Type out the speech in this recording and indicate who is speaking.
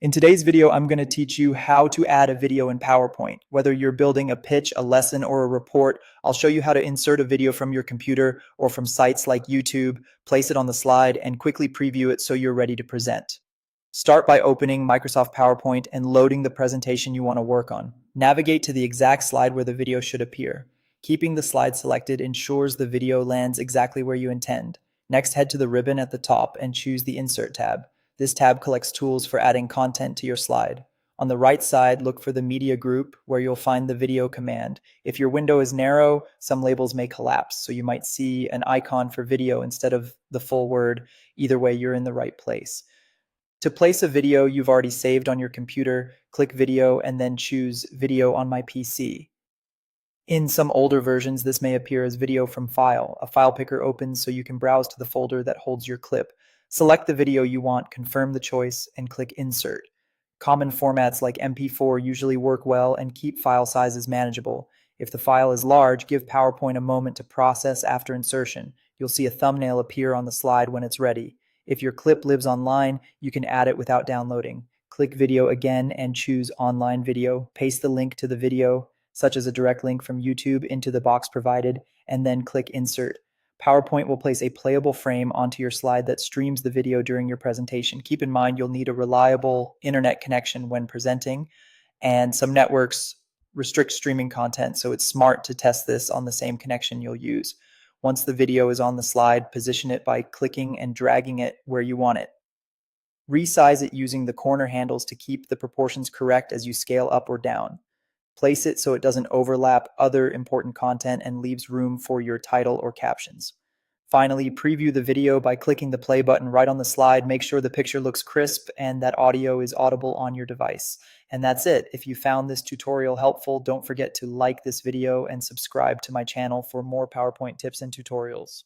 Speaker 1: In today's video, I'm going to teach you how to add a video in PowerPoint. Whether you're building a pitch, a lesson, or a report, I'll show you how to insert a video from your computer or from sites like YouTube, place it on the slide, and quickly preview it so you're ready to present. Start by opening Microsoft PowerPoint and loading the presentation you want to work on. Navigate to the exact slide where the video should appear. Keeping the slide selected ensures the video lands exactly where you intend. Next, head to the ribbon at the top and choose the Insert tab. This tab collects tools for adding content to your slide. On the right side, look for the media group where you'll find the video command. If your window is narrow, some labels may collapse, so you might see an icon for video instead of the full word. Either way, you're in the right place. To place a video you've already saved on your computer, click Video and then choose Video on my PC. In some older versions, this may appear as video from file. A file picker opens so you can browse to the folder that holds your clip. Select the video you want, confirm the choice, and click Insert. Common formats like MP4 usually work well and keep file sizes manageable. If the file is large, give PowerPoint a moment to process after insertion. You'll see a thumbnail appear on the slide when it's ready. If your clip lives online, you can add it without downloading. Click Video again and choose Online Video. Paste the link to the video, such as a direct link from YouTube, into the box provided, and then click Insert. PowerPoint will place a playable frame onto your slide that streams the video during your presentation. Keep in mind you'll need a reliable internet connection when presenting, and some networks restrict streaming content, so it's smart to test this on the same connection you'll use. Once the video is on the slide, position it by clicking and dragging it where you want it. Resize it using the corner handles to keep the proportions correct as you scale up or down. Place it so it doesn't overlap other important content and leaves room for your title or captions. Finally, preview the video by clicking the play button right on the slide. Make sure the picture looks crisp and that audio is audible on your device. And that's it. If you found this tutorial helpful, don't forget to like this video and subscribe to my channel for more PowerPoint tips and tutorials.